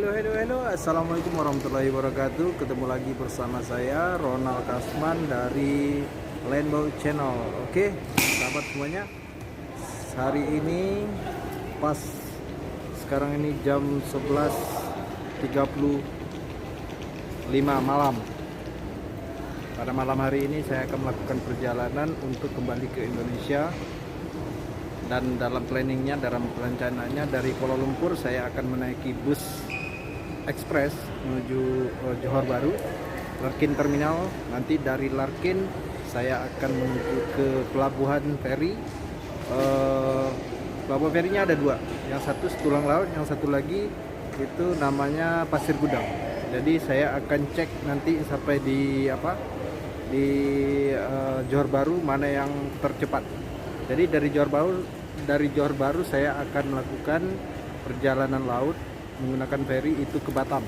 Halo, assalamualaikum warahmatullahi wabarakatuh. Ketemu lagi bersama saya Ronald Kasman dari Rainbow Channel. Oke, sahabat semuanya, hari ini pas sekarang ini jam 11.35 malam. Pada malam hari ini saya akan melakukan perjalanan untuk kembali ke Indonesia. Dan dalam planningnya, dalam perencanaannya, dari Kuala Lumpur saya akan menaiki bus ekspres menuju Johor Bahru, Larkin Terminal. Nanti dari Larkin saya akan menuju ke pelabuhan feri. Pelabuhan ferinya ada dua, yang satu Setulang Laut, yang satu lagi itu namanya Pasir Gudang. Jadi saya akan cek nanti sampai di Johor Bahru mana yang tercepat. Jadi dari Johor Bahru saya akan melakukan perjalanan laut menggunakan feri itu ke Batam.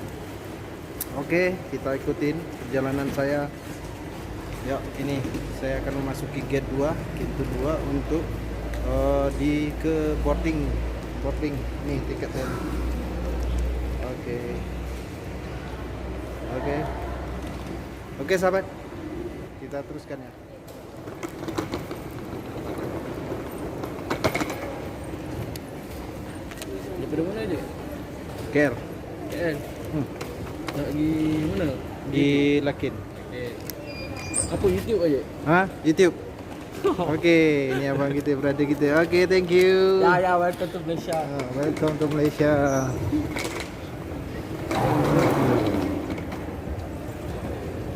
Oke, kita ikutin perjalanan saya. Yuk, ini saya akan memasuki gate 2, pintu 2 untuk ke boarding. Nih tiketnya. Oke sahabat, kita teruskan ya. Daripada mana dia? KL. KL? Nak pergi mana? Di Larkin. Apa YouTube aja? Hah? YouTube. Oke, ini abang kita, berada kita. Oke, thank you. Ya, welcome to Malaysia. Welcome to Malaysia.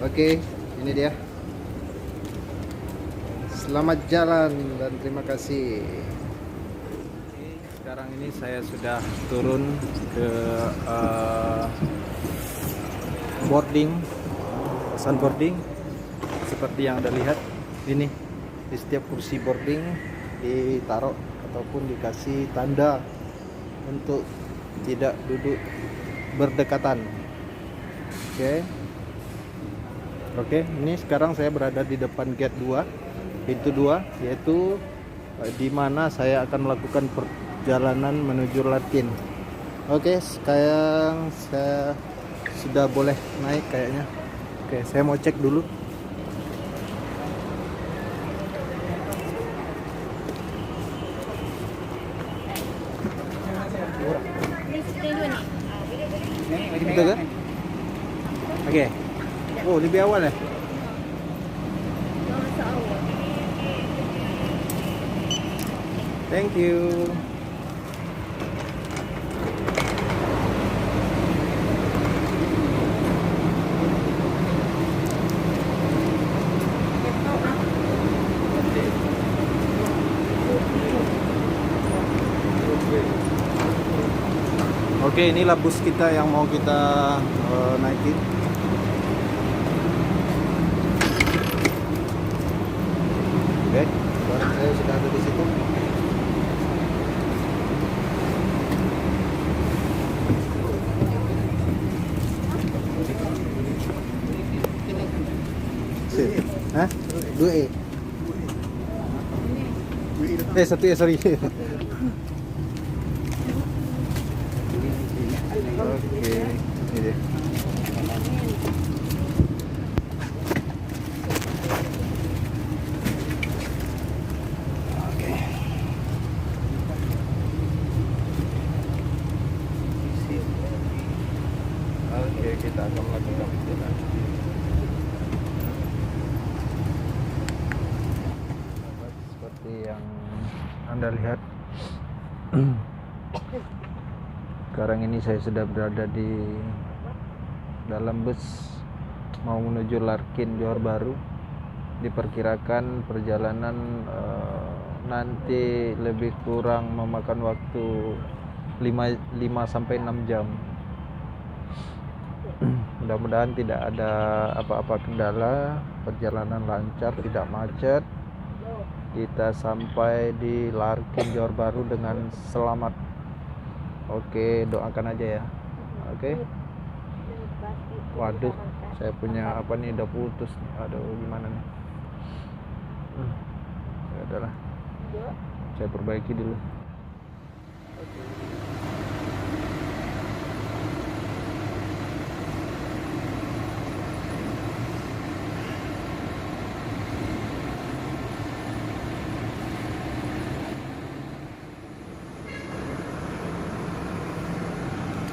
Oke, ini dia. Selamat jalan dan terima kasih. Sekarang ini saya sudah turun ke boarding, pesan boarding. Seperti yang Anda lihat, ini di setiap kursi boarding ditaruh ataupun dikasih tanda untuk tidak duduk berdekatan. Oke, ini sekarang saya berada di depan gate 2, pintu 2, yaitu di mana saya akan melakukan perjalanan menuju Larkin. Oke, sekarang saya sudah boleh naik kayaknya. Oke, saya mau cek dulu. Betul kan? Oke. Oh, lebih awal ya? Thank you. Oke, inilah bus kita yang mau kita naikin. Oke, sekarang saya sudah ada di situ. Hah? 2E. 1E, sorry. Oke, ini dia. Oke, kita akan melakukan itu nanti. Seperti yang Anda lihat, sekarang ini saya sudah berada di dalam bus mau menuju Larkin Johor Bahru. Diperkirakan perjalanan nanti lebih kurang memakan waktu 5 sampai 6 jam. Mudah-mudahan tidak ada apa-apa kendala, perjalanan lancar, tidak macet. Kita sampai di Larkin Johor Bahru dengan selamat. Oke, doakan aja ya. Oke. Waduh, saya punya apa nih, udah putus. Aduh, gimana nih? Ya udahlah. Saya perbaiki dulu.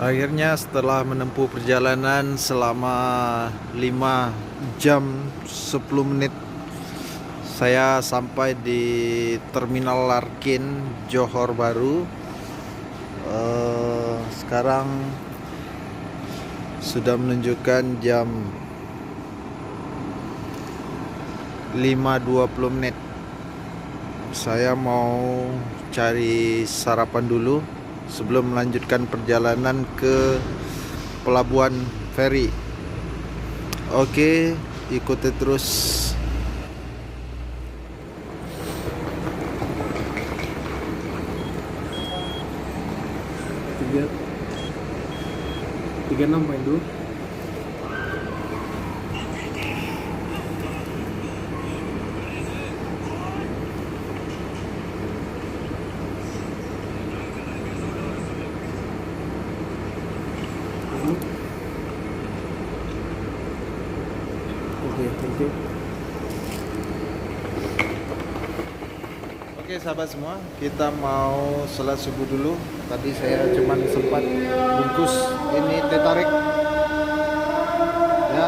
Akhirnya setelah menempuh perjalanan selama 5 jam 10 menit, saya sampai di Terminal Larkin Johor Bahru. Sekarang sudah menunjukkan jam 5.20 menit. Saya mau cari sarapan dulu sebelum melanjutkan perjalanan ke pelabuhan feri. Oke, ikuti terus. tiga enam main dulu. Oke, thank you. Oke sahabat semua, kita mau sholat subuh dulu. Tadi saya cuman sempat bungkus ini teh tarik. Ya,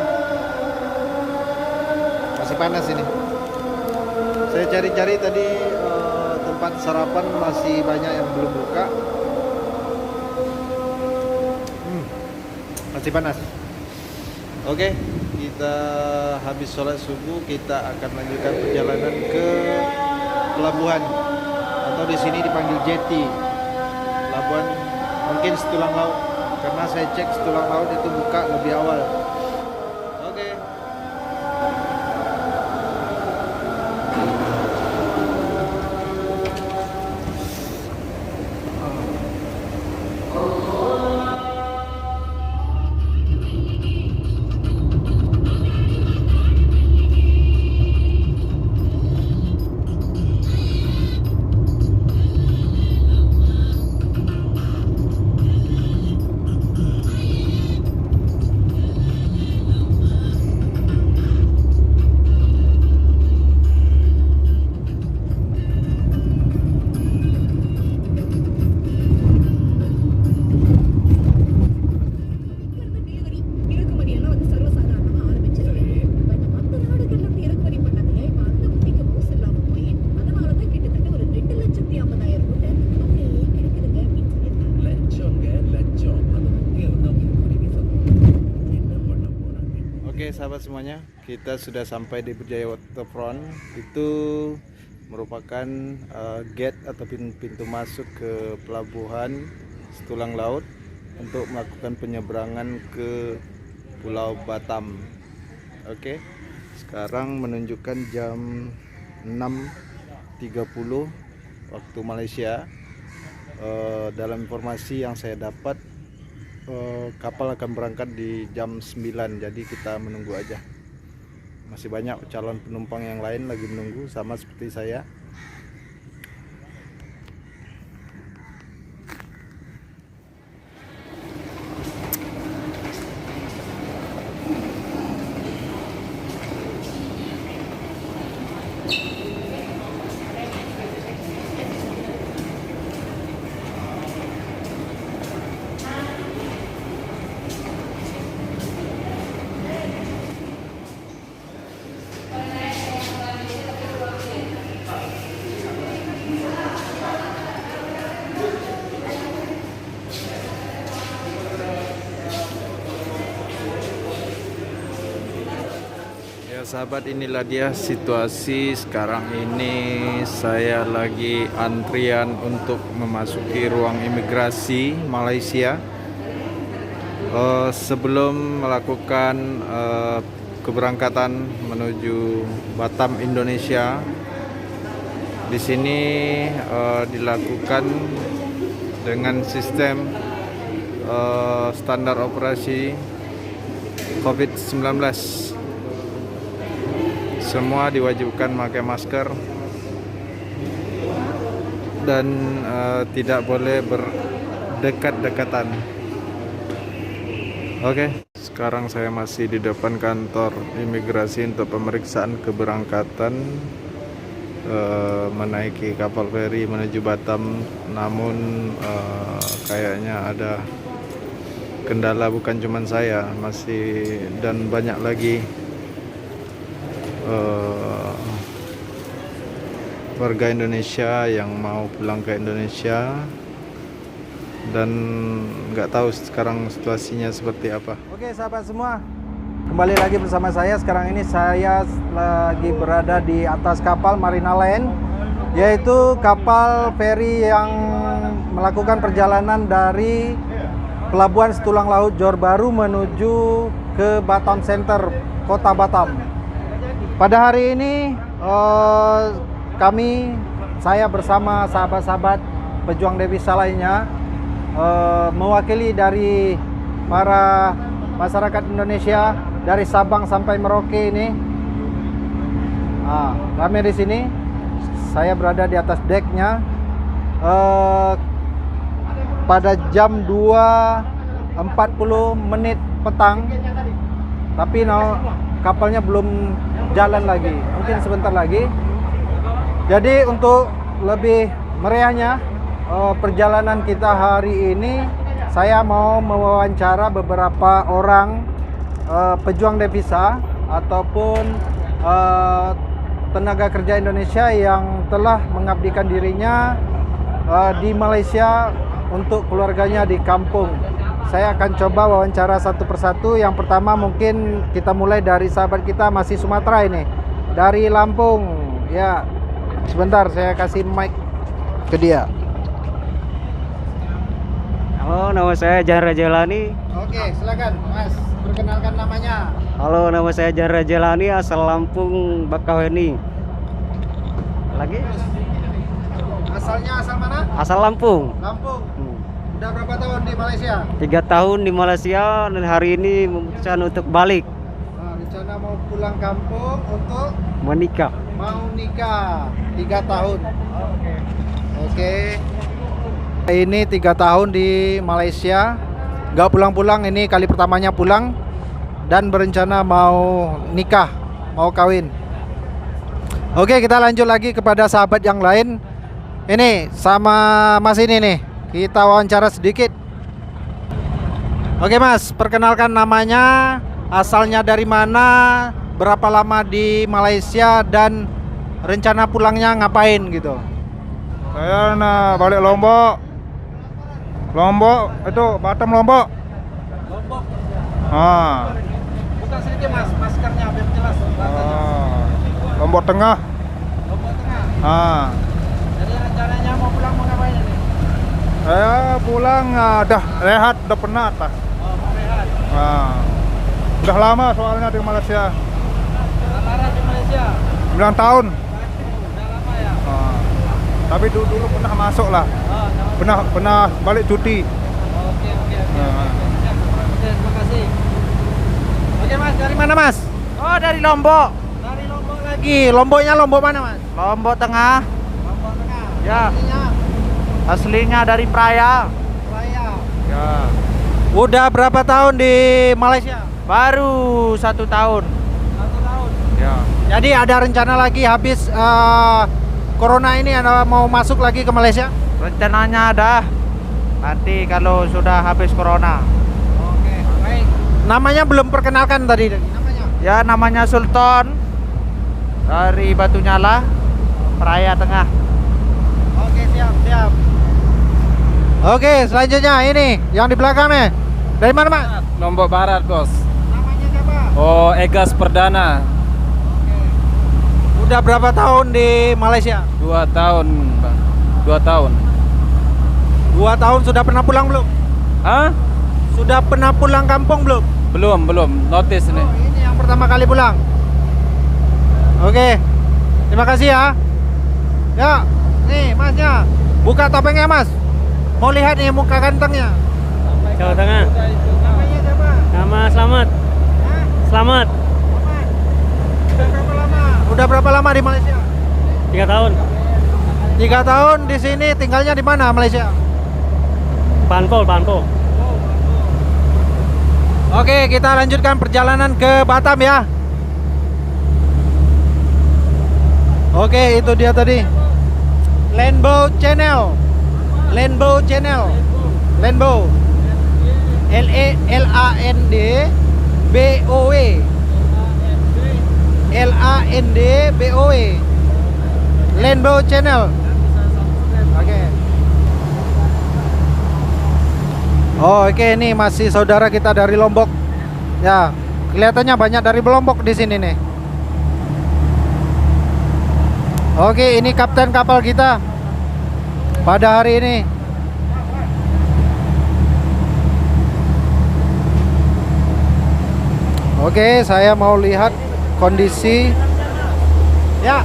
masih panas ini. Saya cari-cari tadi tempat sarapan masih banyak yang belum buka. Masih panas. Oke, kita habis sholat subuh, kita akan lanjutkan perjalanan ke pelabuhan, atau di sini dipanggil jetty. Pelabuhan mungkin Setulang Laut, karena saya cek Setulang Laut itu buka lebih awal. Oke. Oke sahabat semuanya, kita sudah sampai di Berjaya Waterfront. Itu merupakan gate atau pintu masuk ke pelabuhan Setulang Laut untuk melakukan penyeberangan ke Pulau Batam. Oke, sekarang menunjukkan jam 6.30 waktu Malaysia. Dalam informasi yang saya dapat, kapal akan berangkat di jam 9, jadi kita menunggu aja. Masih banyak calon penumpang yang lain lagi menunggu sama seperti saya. Sahabat, inilah dia situasi sekarang ini. Saya lagi antrian untuk memasuki ruang imigrasi Malaysia. Sebelum melakukan keberangkatan menuju Batam, Indonesia, di sini dilakukan dengan sistem standar operasi COVID-19. Semua diwajibkan memakai masker dan tidak boleh berdekat-dekatan. Oke, sekarang saya masih di depan kantor imigrasi untuk pemeriksaan keberangkatan menaiki kapal feri menuju Batam. Namun kayaknya ada kendala bukan cuma saya, masih dan banyak lagi warga Indonesia yang mau pulang ke Indonesia dan nggak tahu sekarang situasinya seperti apa. Oke sahabat semua, kembali lagi bersama saya. Sekarang ini saya lagi berada di atas kapal Marina Line, yaitu kapal feri yang melakukan perjalanan dari Pelabuhan Setulang Laut Johor Bahru menuju ke Batam Center, kota Batam. Pada hari ini saya bersama sahabat-sahabat pejuang devisa lainnya, mewakili dari para masyarakat Indonesia dari Sabang sampai Merauke ini. Ramai di sini. Saya berada di atas decknya pada jam 2.40 petang, tapi kapalnya belum jalan lagi, mungkin sebentar lagi. Jadi untuk lebih meriahnya perjalanan kita hari ini, saya mau mewawancara beberapa orang pejuang devisa ataupun tenaga kerja Indonesia yang telah mengabdikan dirinya di Malaysia untuk keluarganya di kampung. Saya akan coba wawancara satu persatu. Yang pertama mungkin kita mulai dari sahabat kita masih Sumatera ini, dari Lampung. Ya, sebentar saya kasih mic ke dia. Halo, nama saya Jan Rajelani. Oke, silakan Mas, perkenalkan namanya. Halo, nama saya Jan Rajelani, asal Lampung, Bakauheni. Lagi? Asalnya asal mana? Asal Lampung. Lampung. Udah berapa tahun di Malaysia? 3 tahun di Malaysia dan hari ini memutuskan untuk balik. Rencana mau pulang kampung untuk Menikah. mau nikah 3 tahun. Oke. Ini 3 tahun di Malaysia, nggak pulang-pulang. Ini kali pertamanya pulang dan berencana mau nikah, mau kawin. Oke, kita lanjut lagi kepada sahabat yang lain. Ini sama Mas ini nih, kita wawancara sedikit. Oke Mas, perkenalkan namanya, asalnya dari mana, berapa lama di Malaysia, dan rencana pulangnya ngapain gitu. Saya balik Lombok. Itu Batam Lombok. Lombok. Buka sedikit Mas, maskernya biar jelas. Lombok Tengah. Lombok Tengah. Jadi rencananya mau pulang mau ngapain ini? Saya pulang dah rehat, udah penat lah. Mau rehat. Udah lama soalnya di Malaysia. Lama di Malaysia. 9 tahun. Udah lama ya. Tapi dulu pernah masuk lah. Pernah balik cuti. Oke. Terima kasih. Oke Mas, dari mana Mas? Oh, dari Lombok. Dari Lombok lagi. Lomboknya Lombok mana Mas? Lombok Tengah. Lombok Tengah. Ya. Aslinya Aslinya dari Praia. Raya. Ya. Udah berapa tahun di Malaysia? Baru 1 tahun. 1 tahun. Ya. Jadi ada rencana lagi habis corona ini Anda mau masuk lagi ke Malaysia? Rencananya ada. Nanti kalau sudah habis corona. Oke, baik. Namanya belum perkenalkan tadi. Namanya? Ya, namanya Sultan. Dari Batunyala, Praia Tengah. Oke, siap. Oke, selanjutnya ini yang di belakangnya. Dari mana, Mas? Lombok Barat, Bos. Namanya siapa? Oh, Egas Perdana. Oke. Udah berapa tahun di Malaysia? 2 tahun, Bang. 2 tahun. 2 tahun sudah pernah pulang belum? Hah? Sudah pernah pulang kampung belum? Belum. Notice nih. Oh, ini yang pertama kali pulang. Oke. Terima kasih ya. Ya, nih Masnya. Buka topengnya, Mas. Mau lihat nih muka gantengnya. Jawa Tengah. Namanya siapa? Nama Selamat. Hah? Selamat. Udah berapa lama di Malaysia? 3 tahun. 3 tahun di sini. Tinggalnya di mana Malaysia? Banpol. Oke, kita lanjutkan perjalanan ke Batam ya. Oke, itu dia tadi. Rainbow Channel. Rainbow. LANDBOW. LANDBOW. Landbow Channel. Oke. Oh, oke, ini masih saudara kita dari Lombok. Ya, kelihatannya banyak dari Lombok di sini nih. Oke, ini kapten kapal kita pada hari ini. Oke, saya mau lihat kondisi. Ya.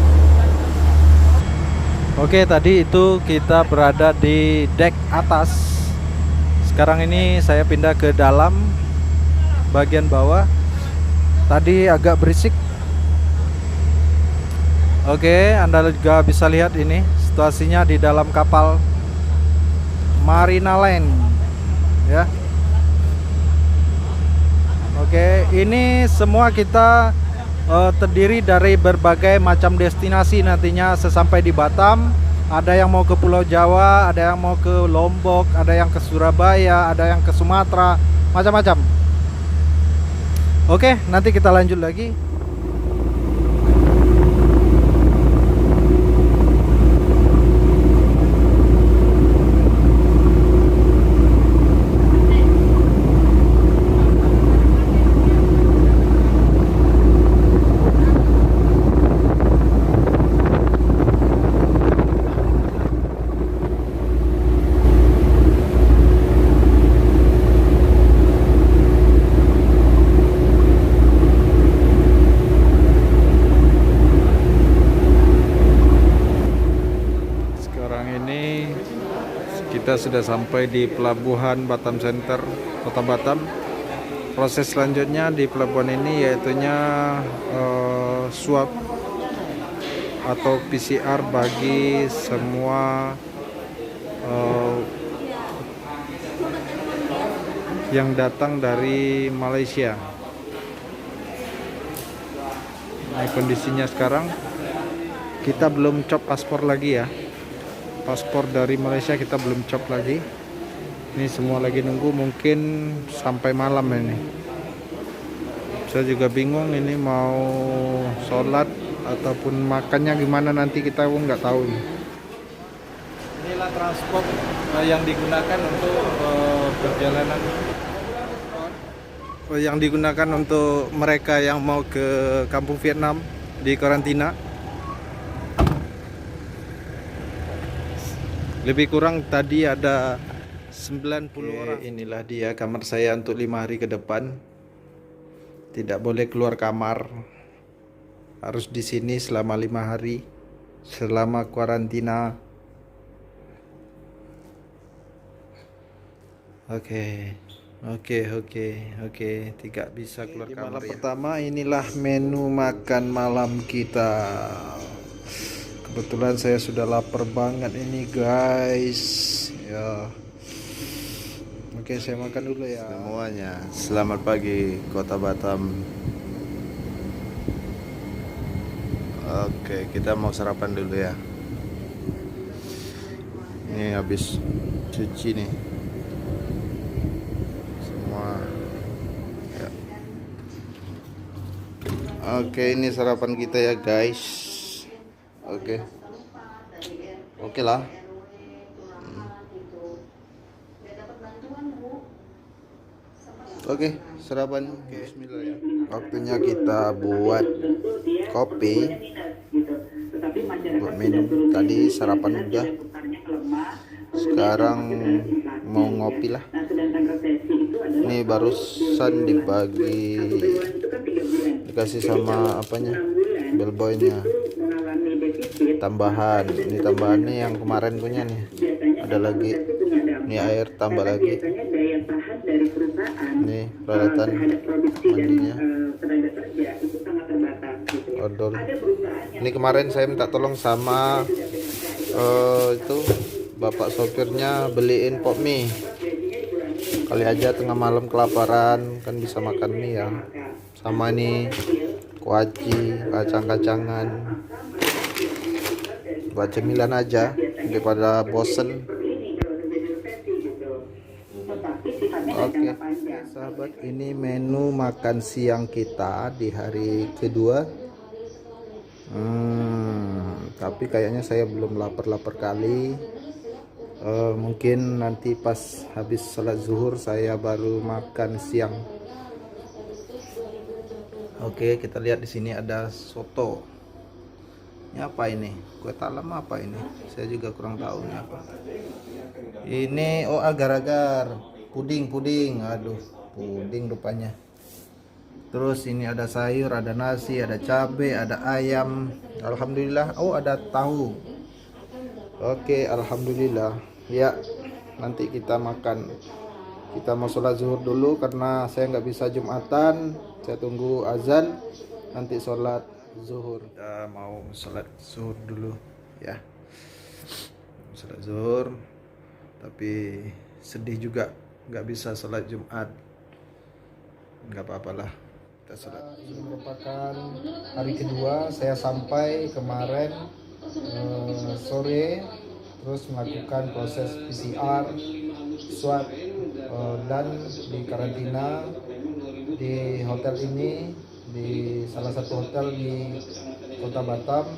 Oke, tadi itu kita berada di dek atas. Sekarang ini saya pindah ke dalam bagian bawah. Tadi agak berisik. Oke, Anda juga bisa lihat ini situasinya di dalam kapal Marina Line, ya. Oke, ini semua kita terdiri dari berbagai macam destinasi nantinya sesampai di Batam. Ada yang mau ke Pulau Jawa, ada yang mau ke Lombok, ada yang ke Surabaya, ada yang ke Sumatera, macam-macam. Oke, nanti kita lanjut lagi. Kita sudah sampai di pelabuhan Batam Center, Kota Batam. Proses selanjutnya di pelabuhan ini yaitunya swab atau PCR bagi semua yang datang dari Malaysia. Nah, kondisinya sekarang kita belum cop paspor lagi ya. Paspor dari Malaysia kita belum cop lagi. Ini semua lagi nunggu, mungkin sampai malam ini. Saya juga bingung ini mau sholat ataupun makannya gimana nanti, kita pun nggak tahu. Inilah transport yang digunakan untuk perjalanan, yang digunakan untuk mereka yang mau ke kampung Vietnam di karantina. Lebih kurang tadi ada 90 orang. Inilah dia kamar saya untuk 5 hari ke depan. Tidak boleh keluar kamar. Harus di sini selama 5 hari. Selama karantina. Oke. Tidak bisa keluar kamar. Malam pertama inilah menu makan malam kita. Kebetulan saya sudah lapar banget ini guys ya. Oke, saya makan dulu ya semuanya. Selamat pagi Kota Batam. Oke, kita mau sarapan dulu ya. Ini habis cuci nih semua ya. Oke, ini sarapan kita ya guys. Oke lah. Oke, sarapan. Bismillah ya. Waktunya kita buat kopi, buat minum. Tadi sarapan udah. Sekarang mau ngopi lah. Ini barusan dikasih sama apanya, bellboynya. Tambahan, ini tambahannya yang kemarin punya nih. Ada lagi. Ini air tambah lagi. Ini peralatan mandinya. Odol. Ini kemarin saya minta tolong sama itu bapak sopirnya beliin pop mie. Kali aja tengah malam kelaparan kan bisa makan mie ya. Sama nih kuaci, kacang-kacangan. Buat cemilan aja daripada bosen. Oke. Sahabat, ini menu makan siang kita di hari kedua. Tapi kayaknya saya belum lapar-lapar kali. Mungkin nanti pas habis sholat zuhur saya baru makan siang. Oke, kita lihat di sini ada soto. Ini apa ini? Kue talam apa ini? Saya juga kurang tahu ini apa. Ini agar-agar puding. Aduh, puding rupanya. Terus ini ada sayur, ada nasi, ada cabai, ada ayam. Alhamdulillah. Ada tahu. Oke, alhamdulillah. Ya, nanti kita makan. Kita mau sholat zuhur dulu karena saya nggak bisa Jumatan. Saya tunggu azan, nanti sholat zuhur. Kita mau sholat zuhur dulu, ya. Sholat zuhur. Tapi sedih juga nggak bisa sholat Jumat. Nggak apa-apalah, kita sholat. Ini merupakan hari kedua saya sampai kemarin sore, terus melakukan proses PCR, swab, dan di karantina di hotel ini, di salah satu hotel di Kota Batam,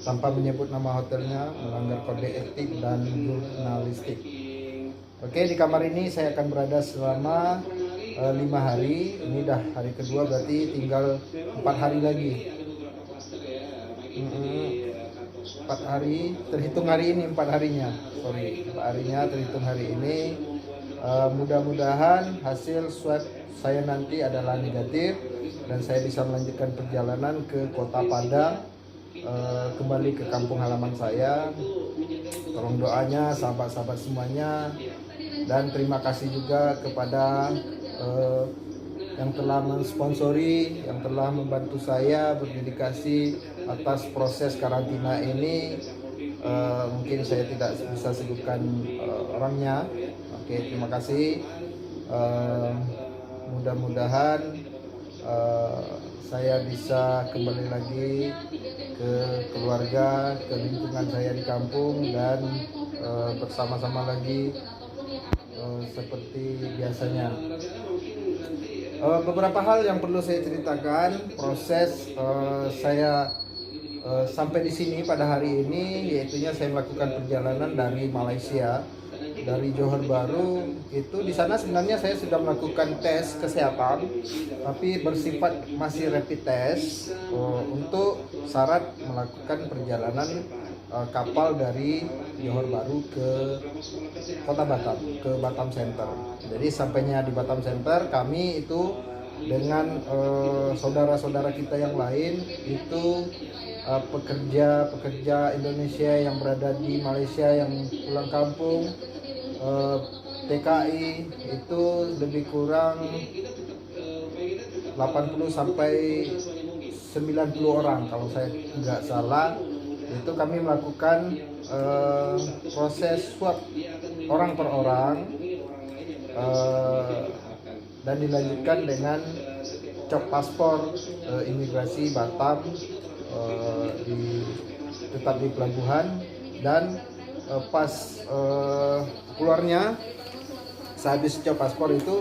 tanpa menyebut nama hotelnya, melanggar kode etik dan jurnalistik. Oke, di kamar ini saya akan berada selama 5 hari. Ini dah hari kedua, berarti tinggal 4 hari lagi. 4 hari, terhitung hari ini 4 harinya. 4 harinya terhitung hari ini. Mudah-mudahan hasil swab saya nanti adalah negatif dan saya bisa melanjutkan perjalanan ke Kota Padang, kembali ke kampung halaman saya. Tolong doanya sahabat-sahabat semuanya, dan terima kasih juga kepada yang telah mensponsori, yang telah membantu saya berdedikasi atas proses karantina ini. Mungkin saya tidak bisa sebutkan orangnya. Oke, terima kasih. Mudah-mudahan saya bisa kembali lagi ke keluarga, ke lingkungan saya di kampung, dan bersama-sama lagi seperti biasanya. Beberapa hal yang perlu saya ceritakan proses saya sampai di sini pada hari ini, yaitunya saya melakukan perjalanan dari Malaysia, dari Johor Bahru. Itu di sana sebenarnya saya sudah melakukan tes kesehatan, tapi bersifat masih rapid test untuk syarat melakukan perjalanan kapal dari Johor Bahru ke Kota Batam, ke Batam Center. Jadi sampainya di Batam Center, kami itu dengan saudara-saudara kita yang lain itu pekerja Indonesia yang berada di Malaysia yang pulang kampung, TKI itu lebih kurang 80 sampai 90 orang kalau saya nggak salah. Itu kami melakukan proses swab orang per orang, dan dilanjutkan dengan cop paspor imigrasi Batam, tetap di pelabuhan, dan pas keluarnya sehabis cop paspor itu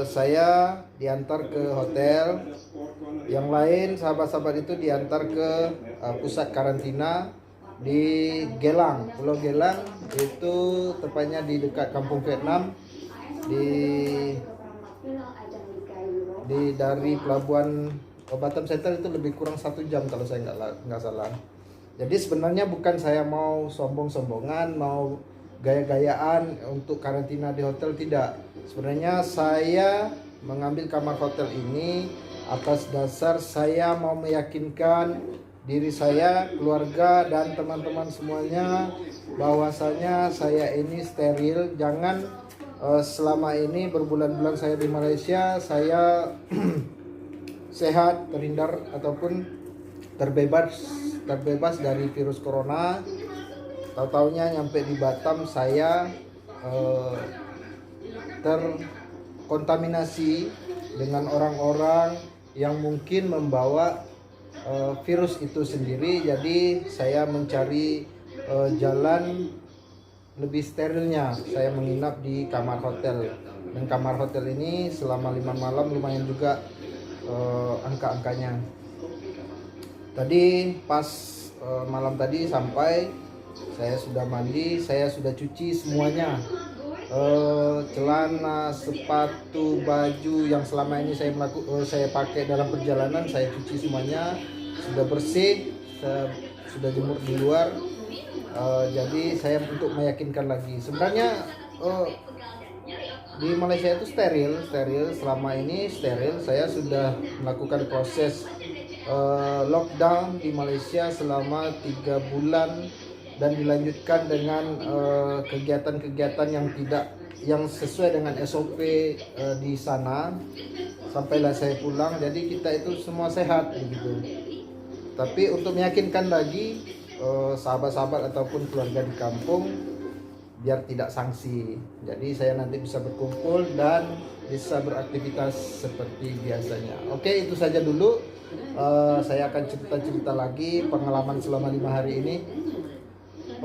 saya diantar ke hotel. Yang lain sahabat-sahabat itu diantar ke pusat karantina di Gelang, Pulau Gelang, itu tepatnya di dekat Kampung Vietnam, dari pelabuhan Batam Center itu lebih kurang 1 jam kalau saya nggak salah. Jadi sebenarnya bukan saya mau sombong-sombongan, mau gaya-gayaan untuk karantina di hotel, tidak. Sebenarnya saya mengambil kamar hotel ini atas dasar saya mau meyakinkan diri saya, keluarga, dan teman-teman semuanya bahwasanya saya ini steril. Jangan selama ini berbulan-bulan saya di Malaysia saya sehat, terhindar ataupun terbebas dari virus corona. Tahu-taunya nyampe di Batam saya terkontaminasi dengan orang-orang yang mungkin membawa virus itu sendiri. Jadi saya mencari jalan lebih sterilnya saya menginap di kamar hotel, dan kamar hotel ini selama 5 malam lumayan juga angka-angkanya. Tadi pas malam tadi sampai, saya sudah mandi, saya sudah cuci semuanya, celana, sepatu, baju yang selama ini saya pakai dalam perjalanan, saya cuci semuanya, sudah bersih, sudah jemur di luar. Jadi saya untuk meyakinkan lagi, sebenarnya di Malaysia itu steril selama ini steril. Saya sudah melakukan proses lockdown di Malaysia selama 3 bulan dan dilanjutkan dengan kegiatan-kegiatan yang sesuai dengan SOP di sana sampailah saya pulang. Jadi kita itu semua sehat begitu. Tapi untuk meyakinkan lagi sahabat-sahabat ataupun keluarga di kampung biar tidak sanksi, jadi saya nanti bisa berkumpul dan bisa beraktivitas seperti biasanya. Oke, itu saja dulu. Saya akan cerita-cerita lagi pengalaman selama 5 hari ini.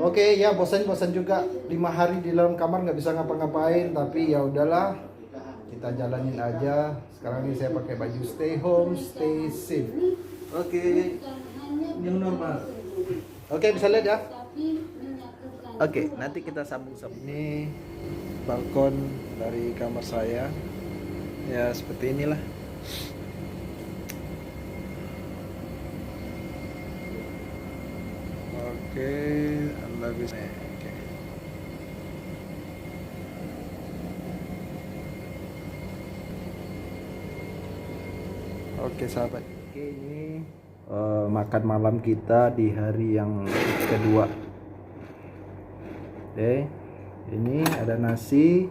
Oke, ya bosan juga 5 hari di dalam kamar nggak bisa ngapa-ngapain, tapi ya udahlah, kita jalanin aja. Sekarang ini saya pakai baju stay home, stay safe. Oke, new normal. Oke, bisa lihat ya. Oke, nanti kita sambung. Ini balkon dari kamar saya. Ya, seperti inilah. Oke, Anda bisa. Oke, sahabat. Oke, ini makan malam kita di hari yang kedua. Oke, ini ada nasi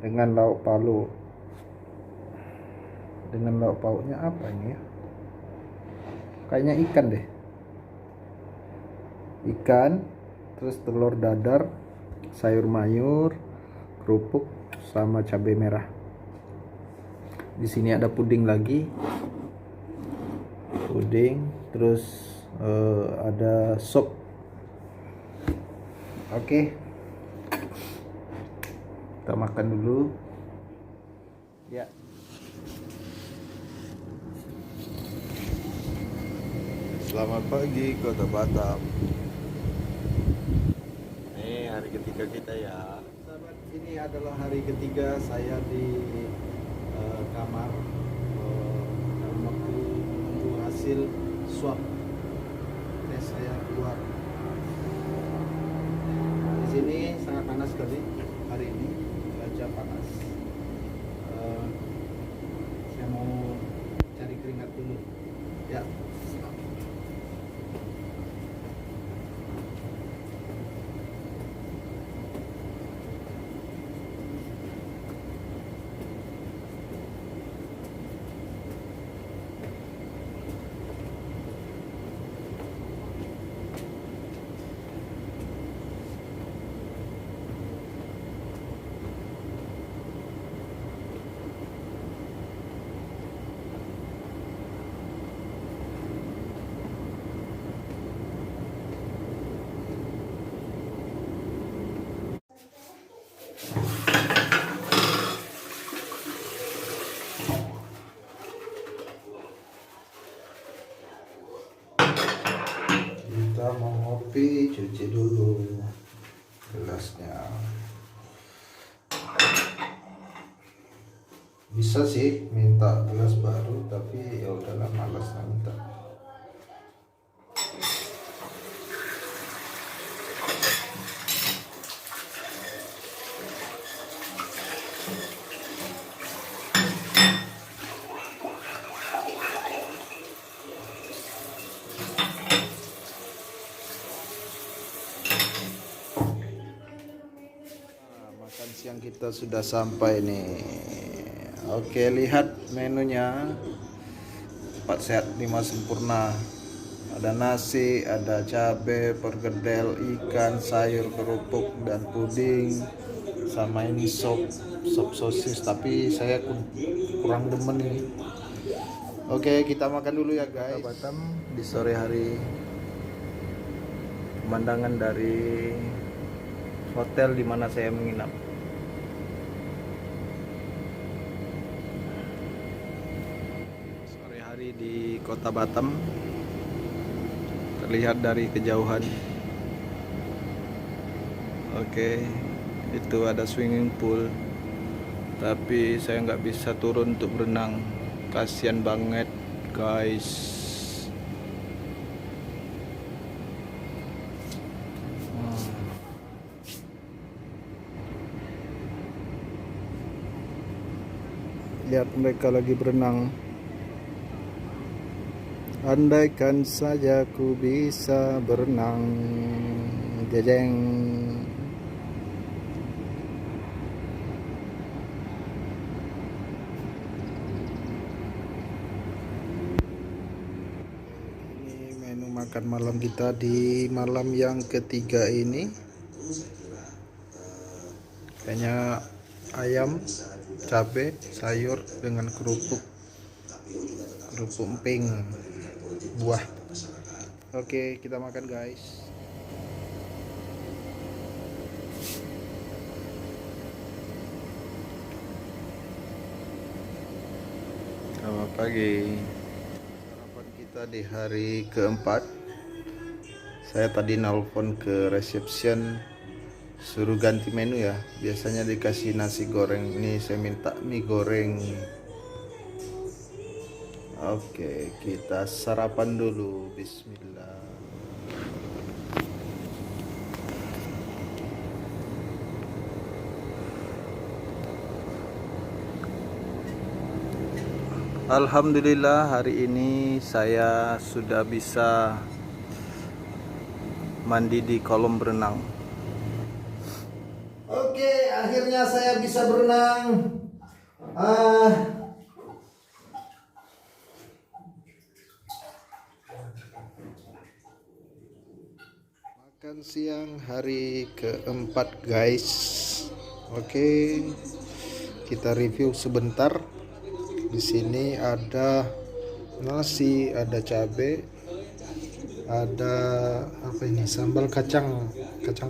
dengan lauk pauk. Dengan lauk pauknya apa ini ya? Kayaknya ikan deh. Ikan, terus telur dadar, sayur mayur, kerupuk, sama cabai merah. Di sini ada puding lagi. Puding, terus ada sop. Oke, kita makan dulu ya. Selamat pagi Kota Batam. Ini hari ketiga kita ya. Sahabat, ini adalah hari ketiga saya di kamar dalam waktu menunggu hasil swab tes saya keluar. Di sini sangat panas sekali hari ini, cuaca panas. Saya mau cari keringat dulu ya. Kita mau ngopi, cuci dulu gelasnya. Bisa sih minta gelas baru, tapi ya udahlah, malas minta. Makan siang kita sudah sampai nih. Oke, lihat menunya. 4 sehat 5 sempurna. Ada nasi, ada cabai, perkedel, ikan, sayur, kerupuk, dan puding. Sama ini sop sosis, tapi saya kurang demen ini. Oke, kita makan dulu ya guys. Batam di sore hari. Pemandangan dari hotel di mana saya menginap. Sore hari di kota Batam, terlihat dari kejauhan. Oke, itu ada swimming pool, tapi saya nggak bisa turun untuk berenang. Kasian banget guys. Lihat mereka lagi berenang. Andaikan saja ku bisa berenang. Jejeng. Ini menu makan malam kita di malam yang ketiga ini. Kayaknya ayam, cabai, sayur dengan kerupuk emping, buah. Oke, kita makan guys. Selamat pagi. Sarapan kita di hari keempat. Saya tadi nelpon ke reception, suruh ganti menu ya. Biasanya dikasih nasi goreng, ini saya minta mie goreng. Oke, kita sarapan dulu. Bismillah. Alhamdulillah, hari ini saya sudah bisa mandi di kolam berenang. Oke, akhirnya saya bisa berenang. Makan siang hari keempat guys. Oke, kita review sebentar. Di sini ada nasi, ada cabai, ada apa ini, sambal kacang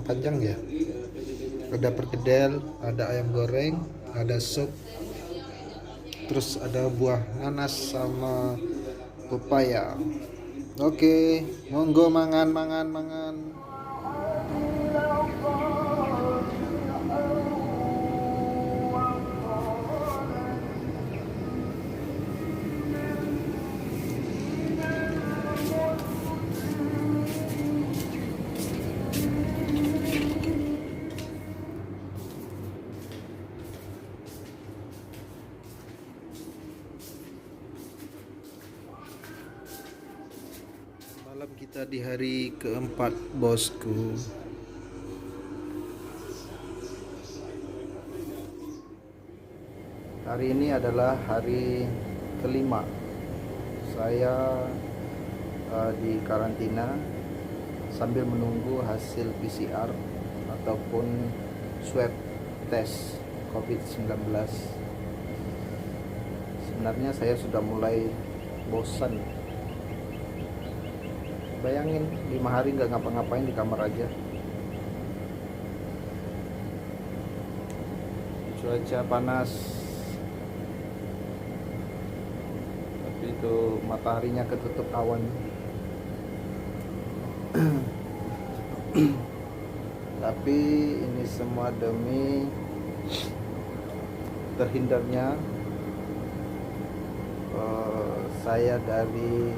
panjang ya, ada perkedel, ada ayam goreng, ada sup, terus ada buah nanas sama pepaya. Oke, monggo mangan. Malam kita di hari keempat bosku. Hari ini adalah hari kelima saya di karantina sambil menunggu hasil PCR ataupun swab test COVID-19. Sebenarnya saya sudah mulai bosan. Bayangin 5 hari nggak ngapa-ngapain di kamar aja. Cuaca panas, tapi itu mataharinya ketutup awan. Tapi ini semua demi terhindarnya saya dari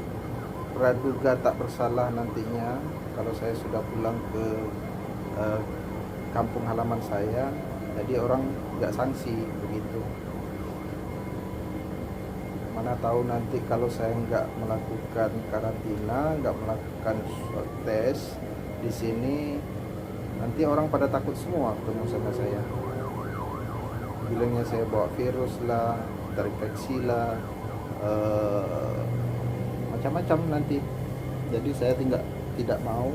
praduga tak bersalah nantinya kalau saya sudah pulang ke kampung halaman saya. Jadi orang nggak sanksi begitu. Mana tahu nanti kalau saya nggak melakukan karantina, nggak melakukan swab test di sini, nanti orang pada takut semua ketemu sama saya. Bilangnya saya bawa virus lah, terinfeksi lah, macam-macam nanti. Jadi saya tidak mau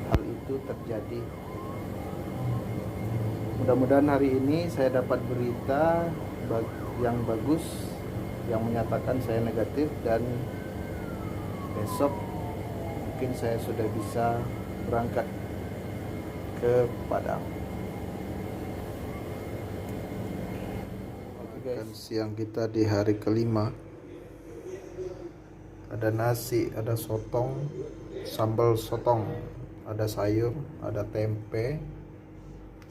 hal itu terjadi. Mudah-mudahan hari ini saya dapat berita yang bagus yang menyatakan saya negatif, dan besok mungkin saya sudah bisa berangkat ke Padang. Makan siang kita di hari kelima. Ada nasi, ada sotong, sambal sotong, ada sayur, ada tempe,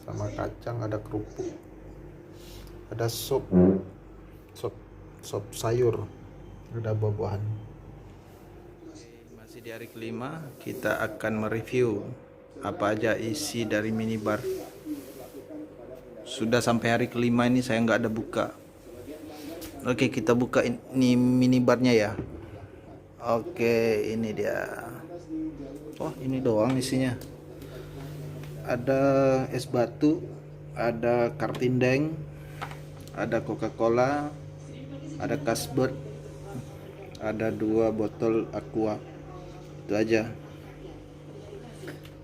sama kacang, ada kerupuk, ada sup sayur, ada buah-buahan. Masih di hari kelima, kita akan mereview apa aja isi dari minibar. Sudah sampai hari kelima ini saya nggak ada buka. Oke, kita buka ini minibarnya ya. Oke, ini dia. Oh, ini doang isinya. Ada es batu, ada Kartindeng, ada Coca-Cola, ada Carlsberg, ada 2 botol Aqua. Itu aja.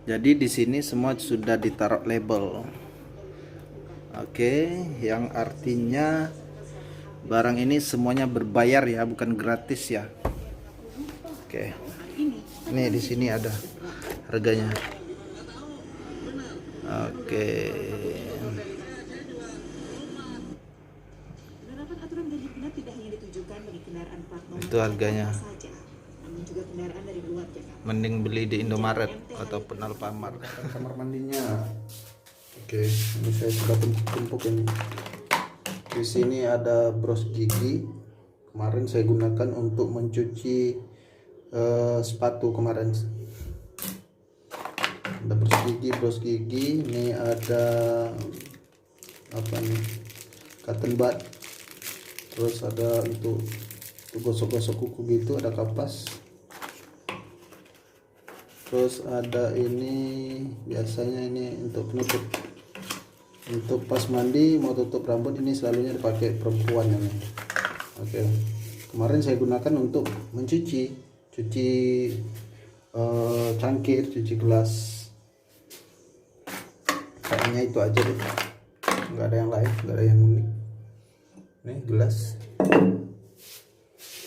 Jadi di sini semua sudah ditaruh label. Oke, yang artinya barang ini semuanya berbayar ya, bukan gratis ya. Oke. Nih di sini ada harganya. Oke. Itu harganya. Mending beli di Indomaret ataupun Alfamart. Kamar mandinya. Oke, ini saya sudah tumpuk ini. Di sini ada bros gigi. Kemarin saya gunakan untuk mencuci sepatu kemarin. Ada bros gigi. Ini ada apa nih? Cotton bud. Terus ada untuk gosok-gosok kuku gitu, ada kapas. Terus ada ini, biasanya ini untuk penutup. Untuk pas mandi mau tutup rambut, ini selalunya dipakai perempuan ini. Oke. Kemarin saya gunakan untuk cuci cangkir, cuci gelas. Kayaknya itu aja deh. Nggak ada yang lain, nggak ada yang unik. Ini gelas.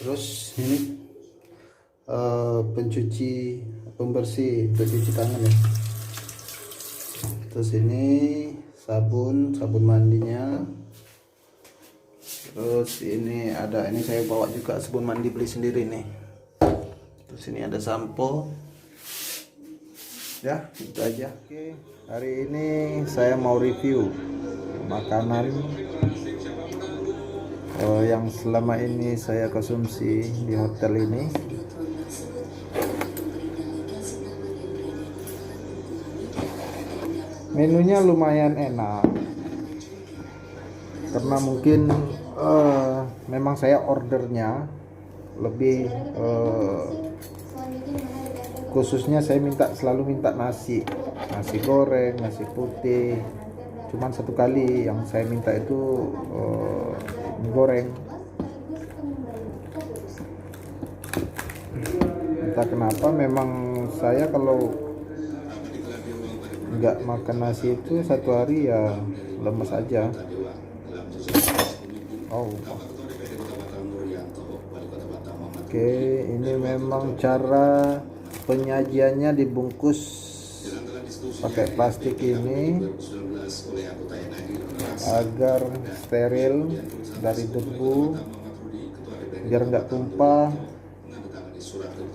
Terus ini pencuci, pembersih untuk cuci tangan ya. Terus ini sabun mandinya. Terus ini ada, ini saya bawa juga sabun mandi beli sendiri nih. Terus ini ada sampo. Ya, itu aja. Oke, hari ini saya mau review makanan yang selama ini saya konsumsi di hotel ini. Menunya lumayan enak karena mungkin memang saya ordernya lebih khususnya saya selalu minta nasi goreng, nasi putih. Cuman satu kali yang saya minta itu mie goreng. Entah kenapa memang saya kalau nggak makan nasi itu satu hari ya lemes aja. Oh, oke, ini memang cara penyajiannya dibungkus pakai plastik ini agar steril dari debu, biar nggak tumpah.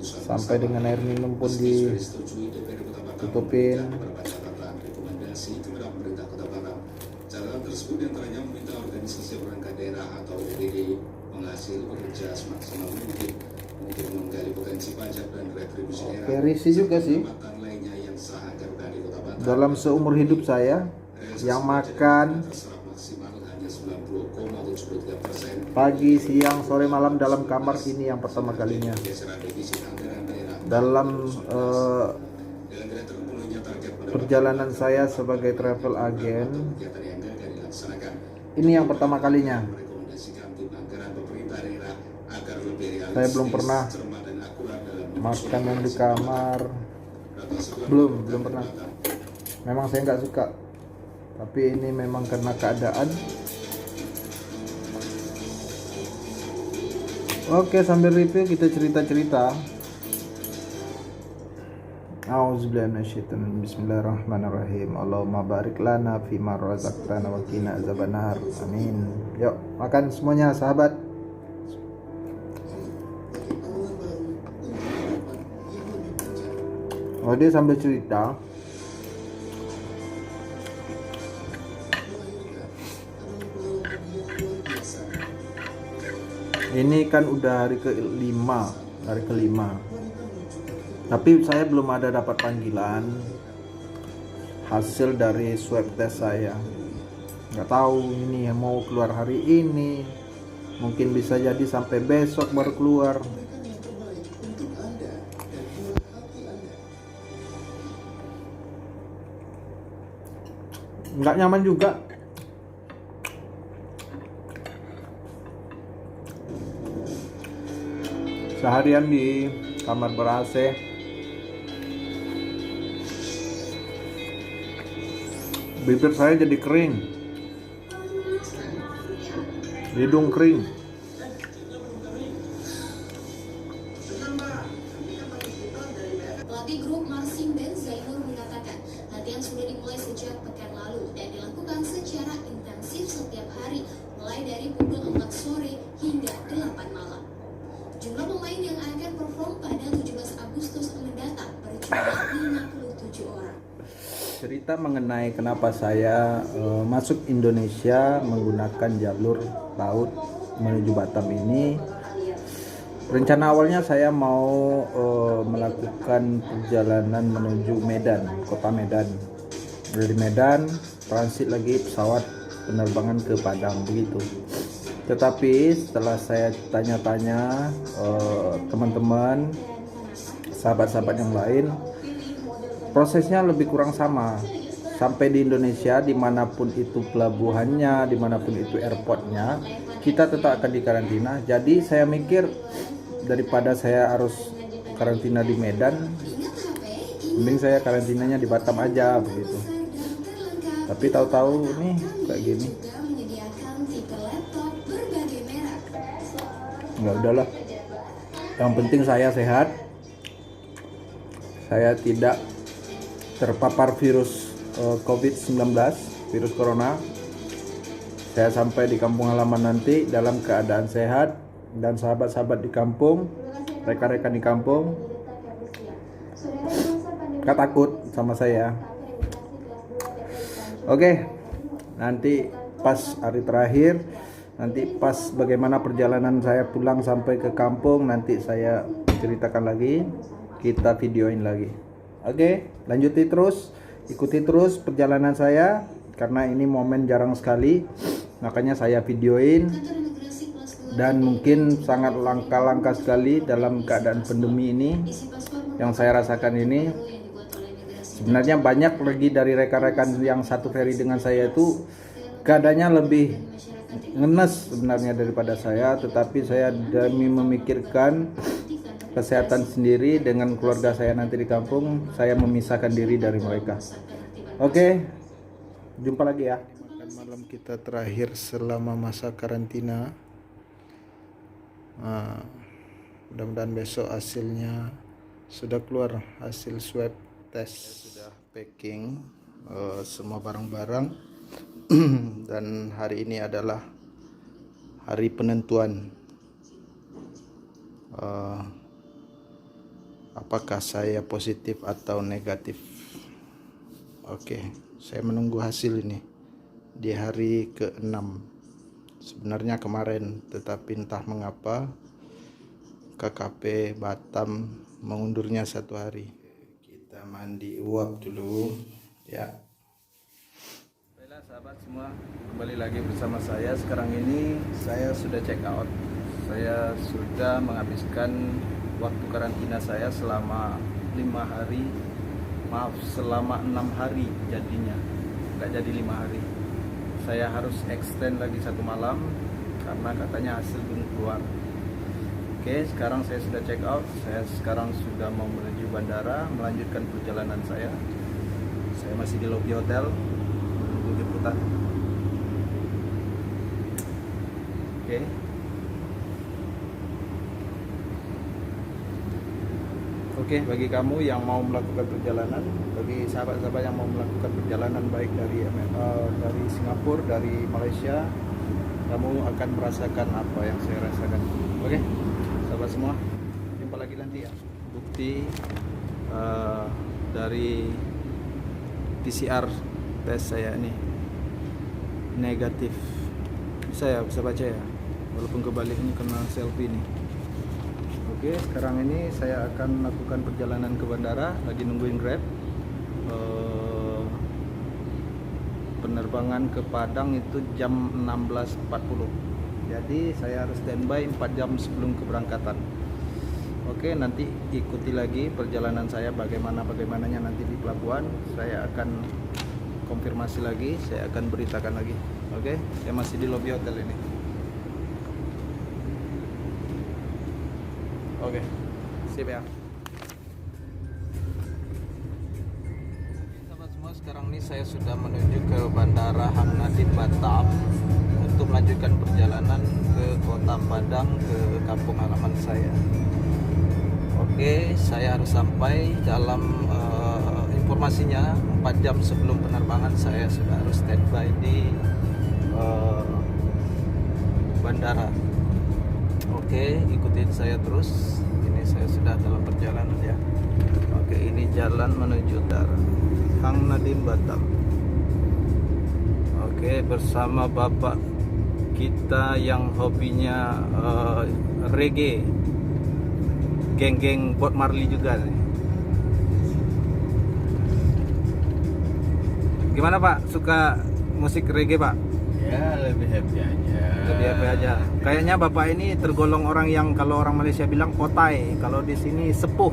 Sampai dengan air minum pun ditutupin. Catatan tersebut diantaranya meminta organisasi perangkat daerah atau OPD menghasil bekerja semaksimal mungkin untuk menggali potensi pajak dan retribusi daerah. Risih juga sih. Lainnya yang sah agar dari Kota Batam. Dalam seumur hidup saya yang makan maksimal hanya 90,73%. pagi, siang, sore, malam dalam kamar ini yang pertama kalinya. Dalam perjalanan saya sebagai travel agent, ini yang pertama kalinya. Saya belum pernah makan yang di kamar, belum pernah. Memang saya nggak suka, tapi ini memang karena keadaan. Oke, sambil review kita cerita-cerita. A'udzubillahi minasyaitonir Bismillahirrahmanirrahim. Allahumma barik lana fima razaqtana wa qina azabannar. Amin. Yuk, makan semuanya sahabat. Oh, dia sambil cerita. Ini kan udah hari kelima, tapi saya belum ada dapat panggilan hasil dari swab test saya. Nggak tahu ini mau keluar hari ini, mungkin bisa jadi sampai besok baru keluar. Nggak nyaman juga. Seharian di kamar ber-AC, bibir saya jadi kering, hidung kering. Pelatih grup marching band Zainur mengatakan latihan sudah dimulai sejak pekan lalu dan dilakukan secara intensif setiap hari mulai dari pukul 4 sore hingga 8 malam. Jumlah pemain yang akan perform pada 17 Agustus mendatang berjumlah 57 orang. Cerita mengenai kenapa saya masuk Indonesia menggunakan jalur laut menuju Batam ini. Rencana awalnya saya mau melakukan perjalanan menuju Medan, kota Medan. Dari Medan transit lagi pesawat penerbangan ke Padang begitu. Tetapi setelah saya tanya-tanya teman-teman, sahabat-sahabat yang lain, prosesnya lebih kurang sama. Sampai di Indonesia, dimanapun itu pelabuhannya, dimanapun itu airportnya, kita tetap akan dikarantina. Jadi saya mikir daripada saya harus karantina di Medan, mending saya karantinanya di Batam aja begitu. Tapi tahu-tahu nih kayak gini. Nggak, udahlah, yang penting saya sehat, saya tidak terpapar virus COVID-19, virus corona. Saya sampai di kampung halaman nanti dalam keadaan sehat, dan sahabat-sahabat di kampung, rekan-rekan di kampung gak takut sama saya. Oke, nanti pas hari terakhir, nanti pas bagaimana perjalanan saya pulang sampai ke kampung, nanti saya ceritakan lagi, kita videoin lagi. Oke, lanjuti terus, ikuti terus perjalanan saya, karena ini momen jarang sekali, makanya saya videoin. Dan mungkin sangat langka sekali dalam keadaan pandemi ini yang saya rasakan ini. Sebenarnya banyak lagi dari rekan-rekan yang satu ferry dengan saya itu keadaannya lebih ngenes sebenarnya daripada saya, tetapi saya demi memikirkan kesehatan sendiri dengan keluarga saya nanti di kampung, saya memisahkan diri dari mereka. Oke, jumpa lagi ya. Makan malam kita terakhir selama masa karantina. Mudah-mudahan besok hasilnya sudah keluar, hasil swab test. Sudah packing semua barang-barang. Dan hari ini adalah hari penentuan apakah saya positif atau negatif. Oke, saya menunggu hasil ini di hari ke-6. Sebenarnya kemarin, tetapi entah mengapa KKP Batam mengundurnya 1 hari. Kita mandi uap dulu ya. Baiklah sahabat semua, kembali lagi bersama saya. Sekarang ini saya sudah check out. Saya sudah menghabiskan waktu karantina saya selama 5 hari. Maaf, selama 6 hari jadinya. Nggak jadi 5 hari. Saya harus extend lagi 1 malam karena katanya hasil belum keluar. Oke, sekarang saya sudah check out. Saya sekarang sudah mau menuju bandara, melanjutkan perjalanan saya. Saya masih di lobi hotel menunggu jemputan. Oke, Oke, bagi kamu yang mau melakukan perjalanan, bagi sahabat-sahabat yang mau melakukan perjalanan baik dari Singapura, dari Malaysia, kamu akan merasakan apa yang saya rasakan. Oke, sahabat semua, jumpa lagi nanti ya. Bukti dari PCR tes saya ini negatif. Bisa baca ya, walaupun kebaliknya kena selfie nih. Oke, sekarang ini saya akan melakukan perjalanan ke bandara, lagi nungguin Grab. Penerbangan ke Padang itu jam 16.40. Jadi saya harus standby 4 jam sebelum keberangkatan. Oke, nanti ikuti lagi perjalanan saya bagaimananya nanti di pelabuhan. Saya akan konfirmasi lagi, saya akan beritakan lagi. Oke, saya masih di lobi hotel ini. Oke, sip ya. Sahabat semua, sekarang ini saya sudah menuju ke Bandara Hang Nadiem Batam untuk melanjutkan perjalanan ke Kota Padang, ke kampung halaman saya. Oke, saya harus sampai dalam informasinya 4 jam sebelum penerbangan saya sudah harus standby di bandara. Oke, ikutin saya terus. Ini saya sudah dalam perjalanan ya. Oke, ini jalan menuju utara Hang Nadiem Batam. Oke, bersama bapak kita yang hobinya reggae, geng-geng Bob Marley juga nih. Gimana Pak? Suka musik reggae Pak? Ya, lebih happy aja. Lebih happy aja. Kayaknya bapak ini tergolong orang yang kalau orang Malaysia bilang potai, kalau di sini sepuh.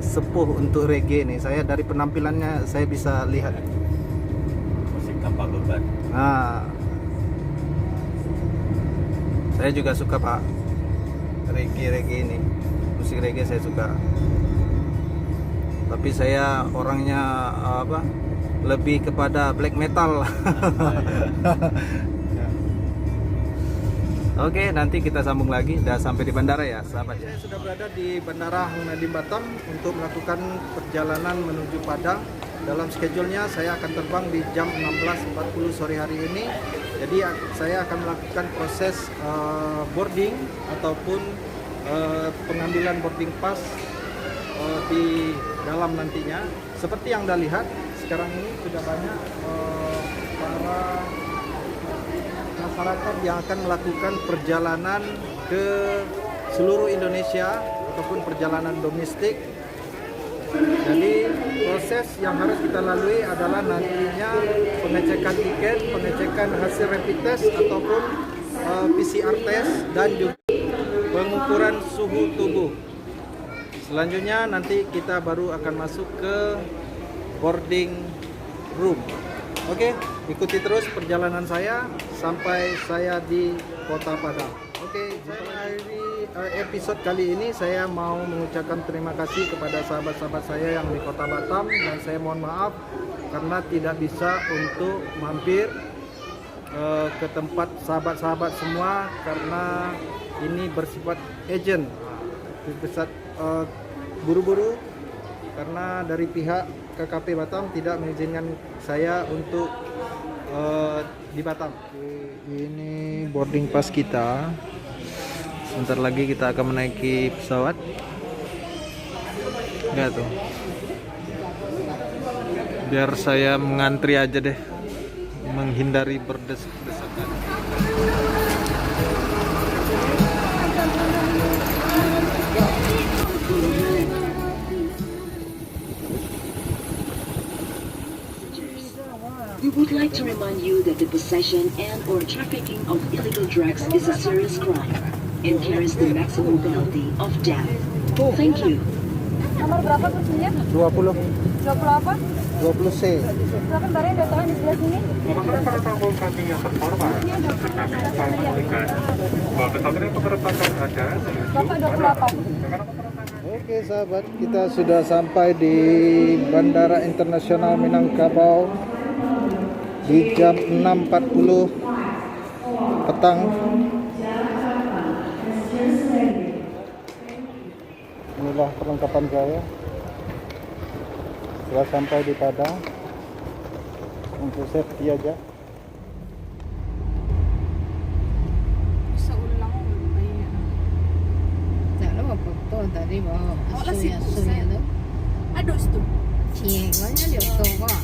Sepuh untuk reggae nih. Saya dari penampilannya saya bisa lihat. Musik tanpa beban. Nah, saya juga suka Pak reggae ini. Musik reggae saya suka. Tapi saya orangnya lebih kepada black metal. Oke, nanti kita sambung lagi. Udah sampai di bandara ya, sahabat. Saya sudah berada di Bandara Hang Nadiem Batam untuk melakukan perjalanan menuju Padang. Dalam schedule-nya saya akan terbang di jam 16.40 sore hari ini. Jadi saya akan melakukan proses boarding ataupun pengambilan boarding pass di dalam nantinya. Seperti yang Anda lihat, sekarang ini sudah banyak para masyarakat yang akan melakukan perjalanan ke seluruh Indonesia ataupun perjalanan domestik. Jadi proses yang harus kita lalui adalah nantinya pengecekan tiket, pengecekan hasil rapid test ataupun PCR test, dan juga pengukuran suhu tubuh. Selanjutnya nanti kita baru akan masuk ke boarding room. Oke, ikuti terus perjalanan saya sampai saya di Kota Padang. Oke, saya mengakhiri episode kali ini. Saya mau mengucapkan terima kasih kepada sahabat-sahabat saya yang di Kota Batam, dan saya mohon maaf karena tidak bisa untuk mampir ke tempat sahabat-sahabat semua karena ini bersifat agent, bersifat buru-buru karena dari pihak KKP Batam tidak mengizinkan saya untuk di Batam. Ini boarding pass kita. Sebentar lagi kita akan menaiki pesawat. Enggak tuh. Biar saya mengantri aja deh, menghindari berdesak-desakan. We would like to remind you that the possession and/or trafficking of illegal drugs is a serious crime and carries the maximum penalty of death. Thank you. Nomor berapa kursinya? 20. 20 apa? 20C. Silakan barangnya datang di sebelah sini. Bapak 28. Oke sahabat, kita sudah sampai di Bandara Internasional Minangkabau di jam 6.40 petang. inilah perlengkapan saya setelah sampai di Padang untuk safety aja. Tak lo foto tadi bawa asunya tu. Aduh situ. Ciegonya dia tuh kok.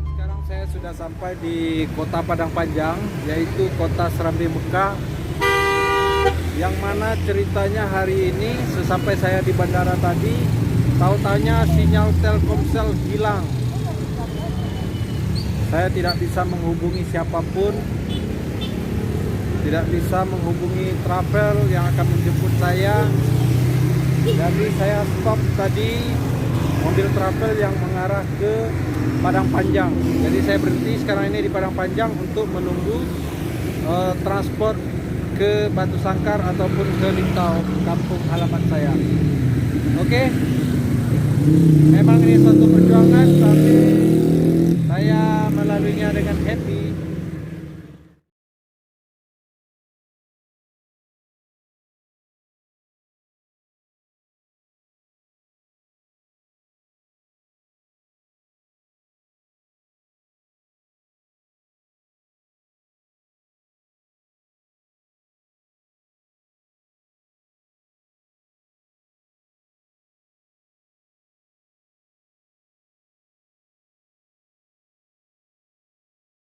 Sekarang saya sudah sampai di kota Padang Panjang, yaitu kota Serambi Mekah, yang mana ceritanya hari ini sesampai saya di bandara tadi, tahu-taunya sinyal Telkomsel hilang. Saya tidak bisa menghubungi siapapun, tidak bisa menghubungi travel yang akan menjemput saya. Jadi saya stop tadi mobil travel yang mengarah ke Padang Panjang. Jadi saya berhenti sekarang ini di Padang Panjang untuk menunggu transport ke Batu Sangkar ataupun ke Lintau, kampung halaman saya. Oke, memang ini suatu perjuangan, tapi saya melaluinya dengan happy.